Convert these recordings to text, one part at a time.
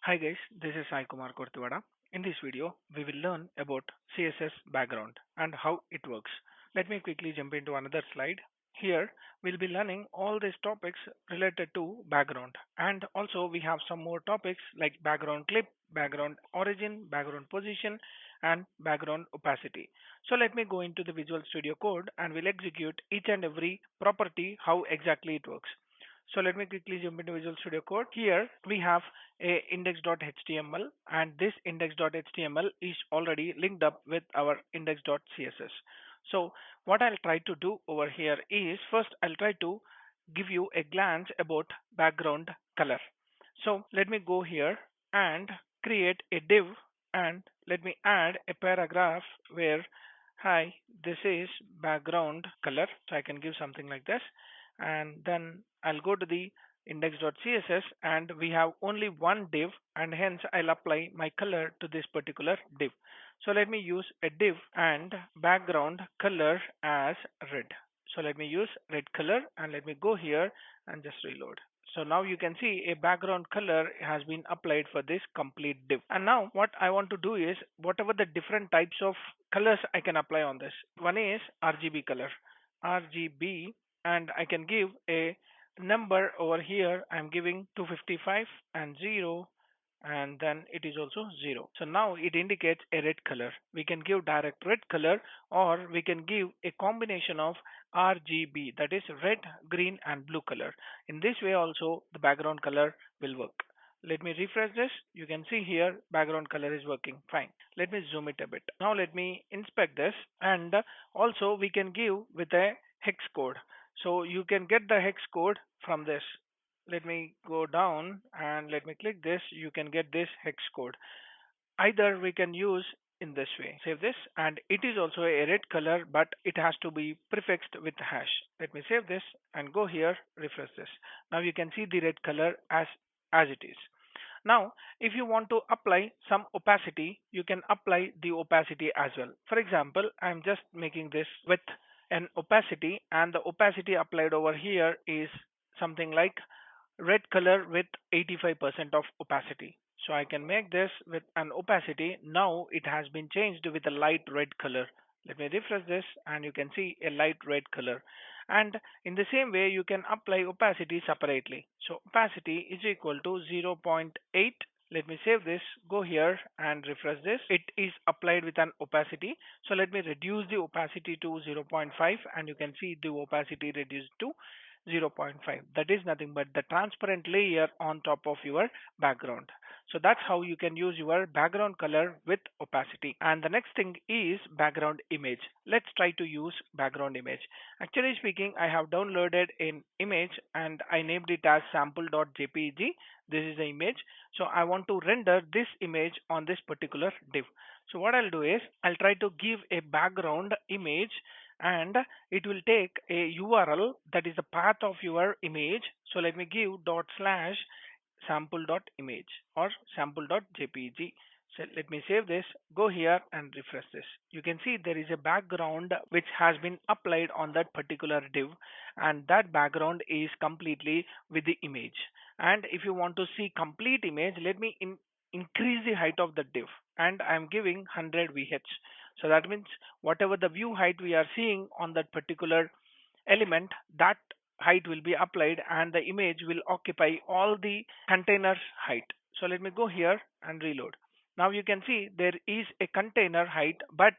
Hi guys, this is Sai Kumar Kortiwada. In this video, we will learn about CSS background and how it works. Let me quickly jump into another slide. Here, we'll be learning all these topics related to background, and also we have some more topics like background clip, background origin, background position, and background opacity. So let me go into the Visual Studio Code and we'll execute each and every property how exactly it works. So let me quickly jump into Visual Studio Code. Here we have a index.html, and this index.html is already linked up with our index.css. So what I'll try to do over here is first I'll try to give you a glance about background color. So let me go here and create a div, and let me add a paragraph where hi, this is background color. So I can give something like this, and then I'll go to the index.css, and we have only one div, and hence I'll apply my color to this particular div. So let me use a div and background color as red. So let me use red color, and let me go here and just reload. So now you can see a background color has been applied for this complete div. And now what I want to do is whatever the different types of colors I can apply on this. One is RGB color, RGB, and I can give a number over here. I'm giving 255 and 0, and then it is also 0. So now it indicates a red color. We can give direct red color, or we can give a combination of RGB, that is red, green and blue color. In this way also the background color will work. Let me refresh this. You can see here background color is working fine. Let me zoom it a bit. Now let me inspect this, and also we can give with a hex code. So you can get the hex code from this. Let me go down and let me click this. You can get this hex code. Either we can use in this way. Save this, and it is also a red color, but it has to be prefixed with hash. Let me save this and go here, refresh this. Now you can see the red color as it is. Now, if you want to apply some opacity, you can apply the opacity as well. For example, I'm just making this with an opacity, and the opacity applied over here is something like red color with 85% of opacity. So I can make this with an opacity. Now it has been changed with a light red color. Let me refresh this, and you can see a light red color. And in the same way, you can apply opacity separately. So opacity is equal to 0.8. Let me save this, go here and refresh this. It is applied with an opacity. So let me reduce the opacity to 0.5, and you can see the opacity reduced to 0.5. That is nothing but the transparent layer on top of your background. So that's how you can use your background color with opacity. And the next thing is background image. Let's try to use background image. Actually speaking, I have downloaded an image and I named it as sample.jpg. This is the image. So I want to render this image on this particular div. So what I'll do is I'll try to give a background image, and it will take a URL that is the path of your image. So let me give dot slash sample.image or sample.jpg. So let me save this, go here and refresh this. You can see there is a background which has been applied on that particular div, and that background is completely with the image. And if you want to see complete image, let me increase the height of the div, and I'm giving 100 VH. So that means whatever the view height we are seeing on that particular element, that height will be applied, and the image will occupy all the container height. So let me go here and reload. Now you can see there is a container height, but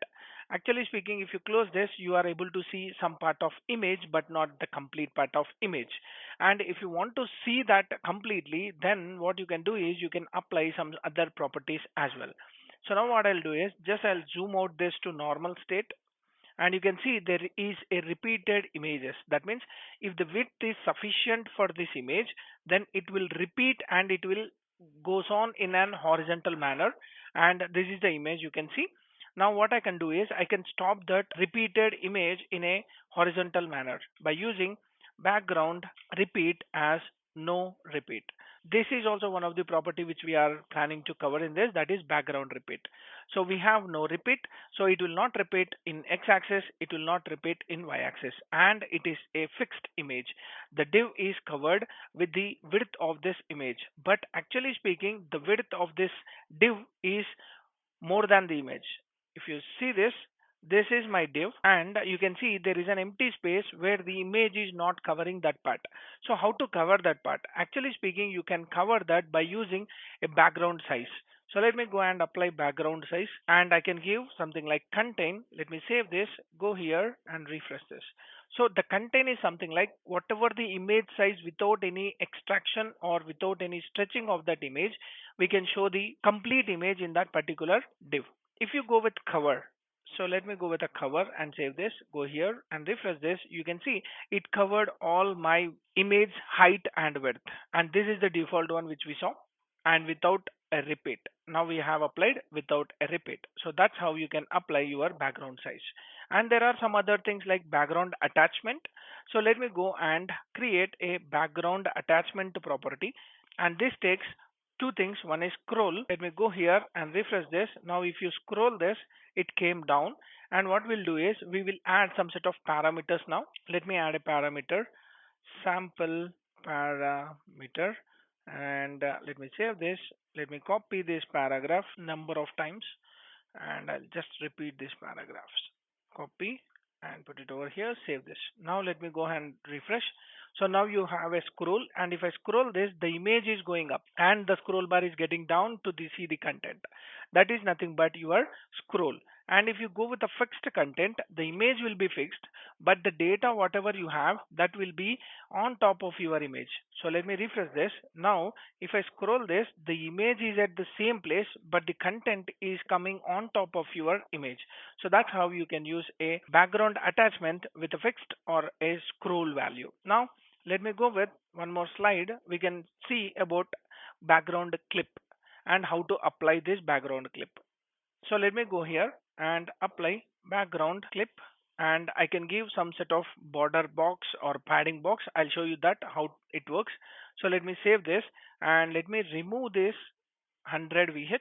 actually speaking, if you close this, you are able to see some part of image but not the complete part of image. And if you want to see that completely, then what you can do is you can apply some other properties as well. So now what I'll do is just I'll zoom out this to normal state, and you can see there is a repeated images. That means if the width is sufficient for this image, then it will repeat and it will goes on in an horizontal manner. And this is the image you can see. Now what I can do is I can stop that repeated image in a horizontal manner by using background repeat as no repeat. This is also one of the property which we are planning to cover in this, that is background repeat. So we have no repeat, so it will not repeat in x-axis, it will not repeat in y-axis, and it is a fixed image. The div is covered with the width of this image, but actually speaking, the width of this div is more than the image. If you see this, this is my div, and you can see there is an empty space where the image is not covering that part. So how to cover that part? Actually speaking, you can cover that by using a background size. So let me go and apply background size, and I can give something like contain. Let me save this, go here and refresh this. So the contain is something like whatever the image size without any extraction or without any stretching of that image, we can show the complete image in that particular div. If you go with cover, so let me go with a cover and save this, go here and refresh this, you can see it covered all my image height and width, and this is the default one which we saw, and without a repeat. Now we have applied without a repeat. So that's how you can apply your background size. And there are some other things like background attachment. So let me go and create a background attachment property, and this takes two things. One is scroll. Let me go here and refresh this. Now if you scroll this, it came down, and what we'll do is we will add some set of parameters. Now let me add a parameter, sample parameter, and let me save this. Let me copy this paragraph number of times, and I'll just repeat these paragraphs. Copy and put it over here, save this. Now let me go ahead and refresh. So now you have a scroll, and if I scroll this, the image is going up and the scroll bar is getting down to see the content. That is nothing but your scroll. And if you go with the fixed content, the image will be fixed, but the data whatever you have, that will be on top of your image. So let me refresh this. Now if I scroll this, the image is at the same place, but the content is coming on top of your image. So that's how you can use a background attachment with a fixed or a scroll value. Now let me go with one more slide. We can see about background clip and how to apply this background clip. So let me go here and apply background clip, and I can give some set of border box or padding box. I'll show you that how it works. So let me save this, and let me remove this 100 VH.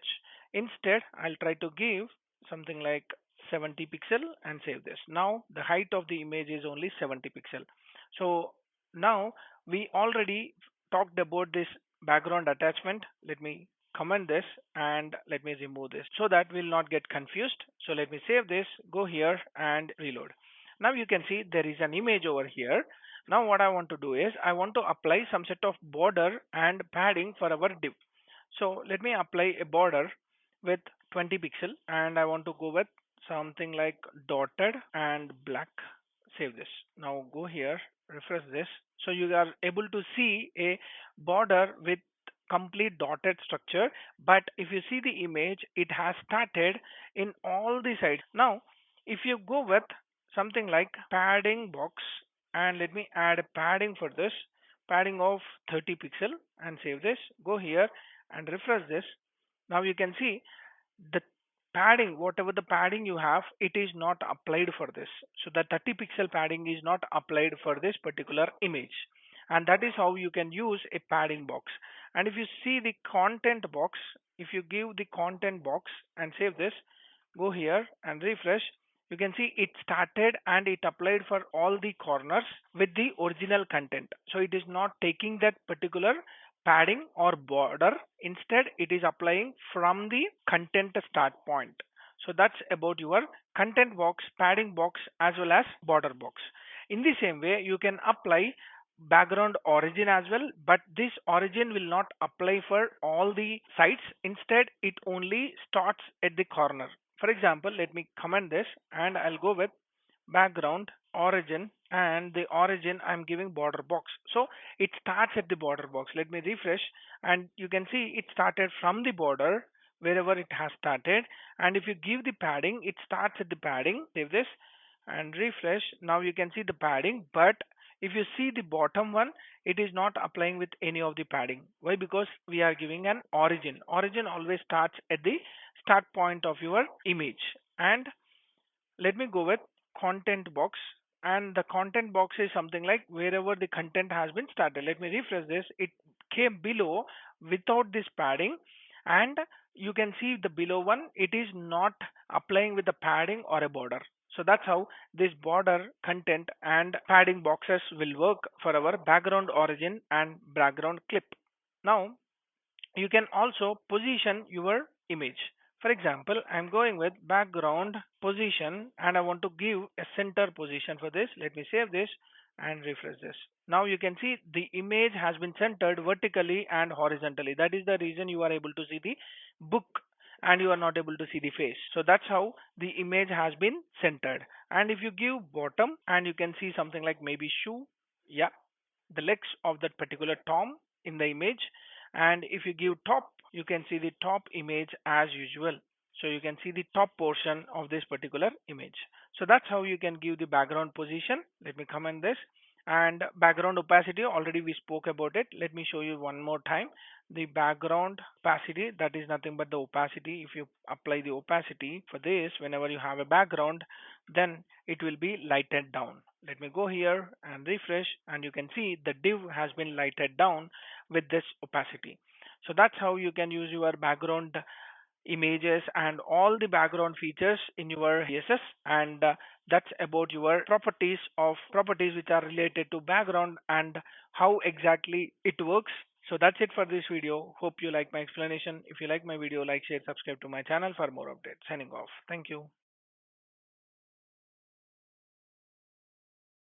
Instead, I'll try to give something like 70 pixel and save this. Now the height of the image is only 70 pixel. So now we already talked about this background attachment. Let me comment this and let me remove this so that we'll not get confused. So let me save this, go here and reload. Now you can see there is an image over here. Now what I want to do is I want to apply some set of border and padding for our div. So let me apply a border with 20 pixel, and I want to go with something like dotted and black. Save this. Now go here, refresh this. So you are able to see a border with complete dotted structure, but if you see the image, it has started in all the sides. Now if you go with something like padding box, and let me add a padding for this, padding of 30 pixel, and save this, go here and refresh this. Now you can see the padding, whatever the padding you have, it is not applied for this. So the 30 pixel padding is not applied for this particular image, and that is how you can use a padding box. And if you see the content box, if you give the content box and save this, go here and refresh, you can see it started and it applied for all the corners with the original content. So it is not taking that particular padding or border. Instead, it is applying from the content start point. So that's about your content box, padding box, as well as border box. In the same way, you can apply background origin as well, but this origin will not apply for all the sites. Instead, it only starts at the corner. For example, let me comment this, and I'll go with background origin, and the origin I'm giving border box. So it starts at the border box. Let me refresh, and you can see it started from the border wherever it has started. And if you give the padding, it starts at the padding. Save this and refresh. Now you can see the padding, but if you see the bottom one, it is not applying with any of the padding. Why? Because we are giving an origin. Origin always starts at the start point of your image. And let me go with content box, and the content box is something like wherever the content has been started. Let me refresh this, it came below without this padding, and you can see the below one, it is not applying with the padding or a border. So that's how this border content and padding boxes will work for our background origin and background clip. Now you can also position your image. For example, I'm going with background position and I want to give a center position for this. Let me save this and refresh this. Now you can see the image has been centered vertically and horizontally. That is the reason you are able to see the book and you are not able to see the face. So that's how the image has been centered. And if you give bottom and you can see something like maybe shoe, yeah, the legs of that particular Tom in the image. And if you give top, you can see the top image as usual. So you can see the top portion of this particular image. So that's how you can give the background position. Let me comment this. And background opacity, already we spoke about it. Let me show you one more time. The background opacity, that is nothing but the opacity. If you apply the opacity for this, whenever you have a background, then it will be lighted down. Let me go here and refresh, and you can see the div has been lighted down with this opacity. So that's how you can use your background images and all the background features in your CSS. And that's about your properties which are related to background and how exactly it works. So that's it for this video. Hope you like my explanation. If you like my video, like, share, subscribe to my channel for more updates. Signing off. Thank you.